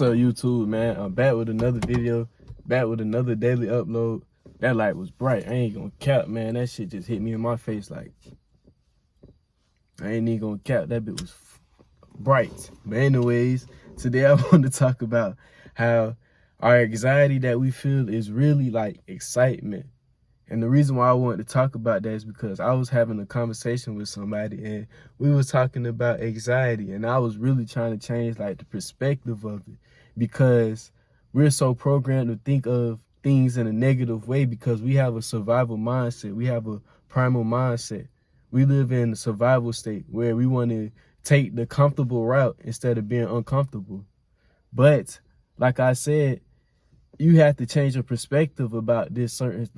What's up, YouTube, man? I'm back with another video, back with another daily upload. That light was bright. I ain't gonna cap, man. That shit just hit me in my face like, I ain't even gonna cap. That bit was bright. But anyways, today I want to talk about how our anxiety that we feel is really like excitement. And the reason why I wanted to talk about that is because I was having a conversation with somebody and we was talking about anxiety, and I was really trying to change like the perspective of it, because we're so programmed to think of things in a negative way because we have a survival mindset. We have a primal mindset. We live in a survival state where we want to take the comfortable route instead of being uncomfortable. But like I said, you have to change your perspective about these certain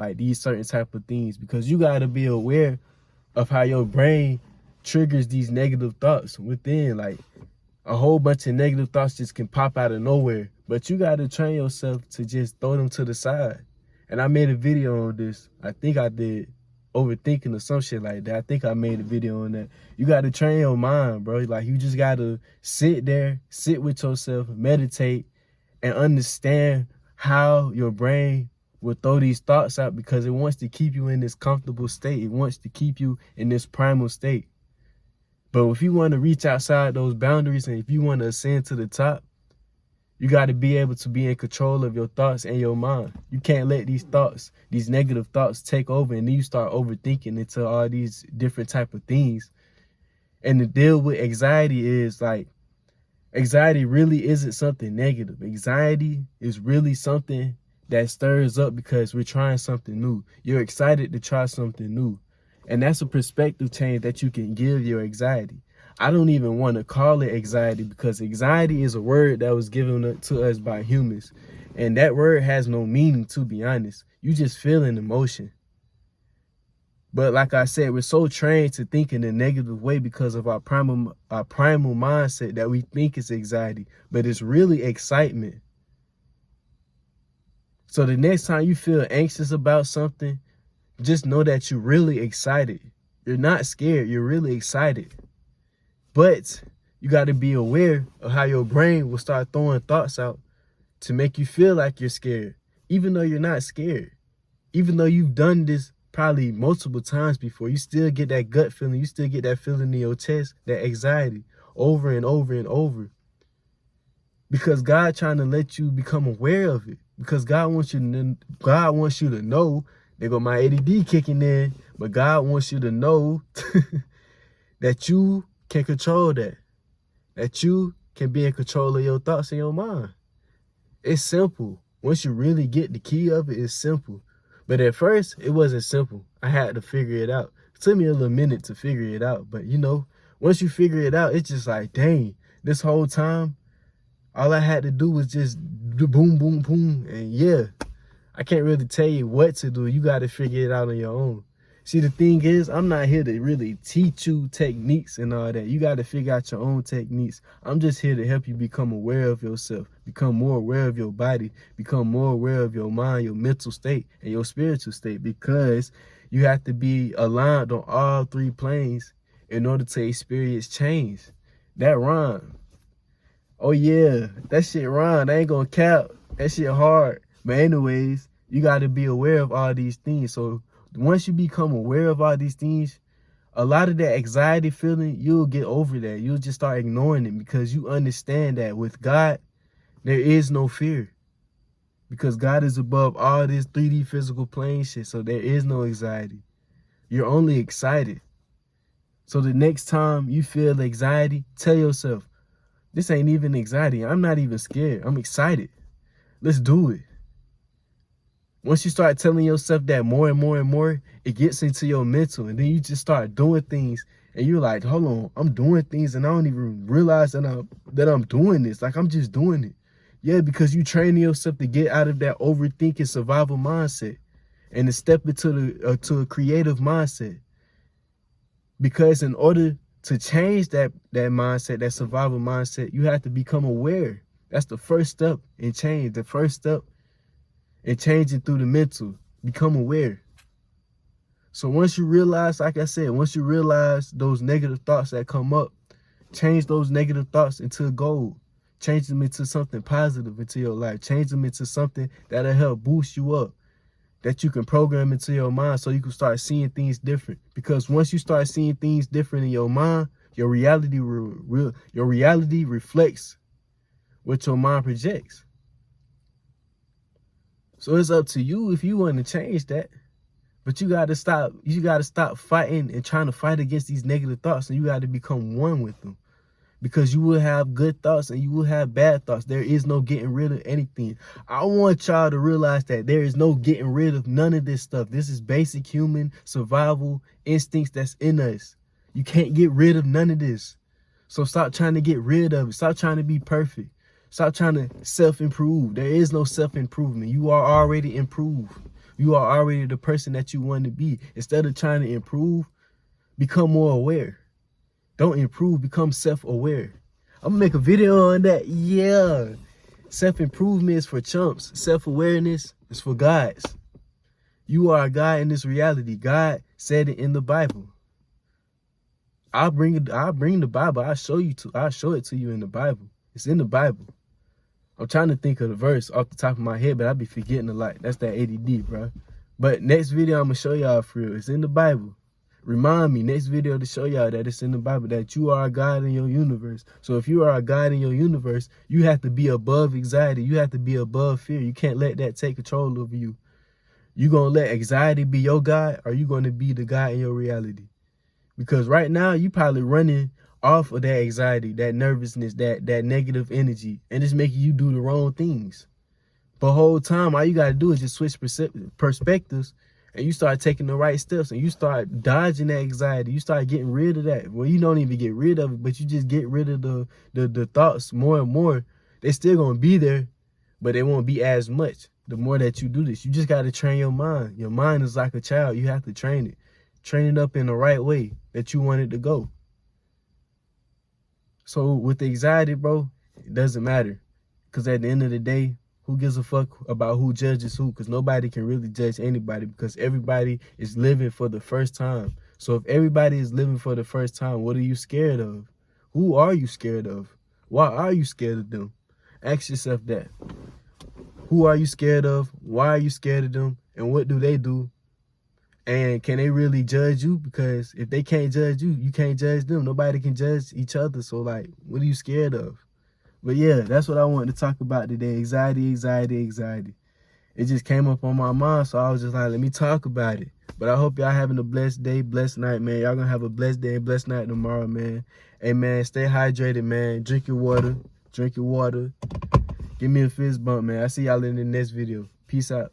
type of things, because you got to be aware of how your brain triggers these negative thoughts within. Like, a whole bunch of negative thoughts just can pop out of nowhere, but you got to train yourself to just throw them to the side. And I made a video on this. I think I did, overthinking or some shit like that. I think I made a video on that. You got to train your mind, bro. Like, you just got to sit there, sit with yourself, meditate, and understand how your brain will throw these thoughts out, because it wants to keep you in this comfortable state. It wants to keep you in this primal state. But if you want to reach outside those boundaries, and if you want to ascend to the top, you got to be able to be in control of your thoughts and your mind. You can't let these thoughts, these negative thoughts, take over, and then you start overthinking into all these different type of things. And the deal with anxiety is, like, anxiety really isn't something negative. Anxiety is really something that stirs up because we're trying something new. You're excited to try something new. And that's a perspective change that you can give your anxiety. I don't even want to call it anxiety, because anxiety is a word that was given to us by humans. And that word has no meaning, to be honest. You just feel an emotion. But like I said, we're so trained to think in a negative way because of our primal mindset that we think it's anxiety, but it's really excitement. So the next time you feel anxious about something, just know that you're really excited. You're not scared, you're really excited. But you got to be aware of how your brain will start throwing thoughts out to make you feel like you're scared, even though you're not scared. Even though you've done this probably multiple times before, you still get that gut feeling. You still get that feeling in your chest, that anxiety, over and over and over. Because God trying to let you become aware of it. Because God wants you to know. There go my ADD kicking in. But God wants you to know that you can control that. That you can be in control of your thoughts and your mind. It's simple. Once you really get the key of it, it's simple. But at first, it wasn't simple. I had to figure it out. It took me a little minute to figure it out. But, you know, once you figure it out, it's just like, dang, this whole time, all I had to do was just do boom, boom, boom. And yeah, I can't really tell you what to do. You got to figure it out on your own. See, the thing is, I'm not here to really teach you techniques and all that. You got to figure out your own techniques. I'm just here to help you become aware of yourself, become more aware of your body, become more aware of your mind, your mental state, and your spiritual state, because you have to be aligned on all three planes in order to experience change. That rhyme. Oh yeah, that shit rhyme. I ain't gonna cap. That shit hard. But anyways, you got to be aware of all these things. So once you become aware of all these things, a lot of that anxiety feeling, you'll get over that. You'll just start ignoring it, because you understand that with God, there is no fear. Because God is above all this 3D physical plane shit. So there is no anxiety. You're only excited. So the next time you feel anxiety, tell yourself, this ain't even anxiety. I'm not even scared. I'm excited. Let's do it. Once you start telling yourself that more and more and more, it gets into your mental, and then you just start doing things, and you're like, hold on, I'm doing things and I don't even realize that I'm doing this. Like, I'm just doing it. Yeah, because you training yourself to get out of that overthinking survival mindset and to step into to a creative mindset. Because in order to change that mindset, that survival mindset, you have to become aware. That's the first step in change. The first step and changing through the mental, become aware. So once you realize, like I said, once you realize those negative thoughts that come up, change those negative thoughts into gold. Change them into something positive into your life. Change them into something that'll help boost you up, that you can program into your mind so you can start seeing things different. Because once you start seeing things different in your mind, your reality reflects what your mind projects. So it's up to you if you want to change that. But you gotta stop fighting and trying to fight against these negative thoughts, and you gotta become one with them. Because you will have good thoughts and you will have bad thoughts. There is no getting rid of anything. I want y'all to realize that there is no getting rid of none of this stuff. This is basic human survival instincts that's in us. You can't get rid of none of this. So stop trying to get rid of it. Stop trying to be perfect. Stop trying to self-improve. There is no self-improvement. You are already improved. You are already the person that you want to be. Instead of trying to improve, become more aware. Don't improve, become self-aware. I'm gonna make a video on that. Yeah. Self-improvement is for chumps. Self-awareness is for gods. You are a God in this reality. God said it in the Bible. I'll bring the Bible. I'll show it to you in the Bible. It's in the Bible. I'm trying to think of the verse off the top of my head, but I be forgetting a lot. That's that ADD, bro. But next video I'm gonna show y'all for real. It's in the Bible. Remind me next video to show y'all that it's in the Bible, that you are a God in your universe. So if you are a God in your universe, you have to be above anxiety. You have to be above fear. You can't let that take control over you. You gonna let anxiety be your God, or you gonna be the God in your reality? Because right now you probably running off of that anxiety, that nervousness, that negative energy, and it's making you do the wrong things. But the whole time, all you gotta do is just switch perspectives, and you start taking the right steps, and you start dodging that anxiety. You start getting rid of that. Well, you don't even get rid of it, but you just get rid of the thoughts more and more. They're still gonna be there, but they won't be as much the more that you do this. You just gotta train your mind. Your mind is like a child. You have to train it. Train it up in the right way that you want it to go. So with the anxiety, bro, it doesn't matter. Because at the end of the day, who gives a fuck about who judges who? Because nobody can really judge anybody, because everybody is living for the first time. So if everybody is living for the first time, what are you scared of? Who are you scared of? Why are you scared of them? Ask yourself that. Who are you scared of? Why are you scared of them? And what do they do? And can they really judge you? Because if they can't judge you, you can't judge them. Nobody can judge each other. So like, what are you scared of? But yeah, that's what I wanted to talk about today. Anxiety, anxiety, anxiety. It just came up on my mind, so I was just like, let me talk about it. But I hope y'all having a blessed day, blessed night, man. Y'all gonna have a blessed day and blessed night tomorrow, man. Hey, man, stay hydrated, man. Drink your water. Drink your water. Give me a fist bump, man. I see y'all in the next video. Peace out.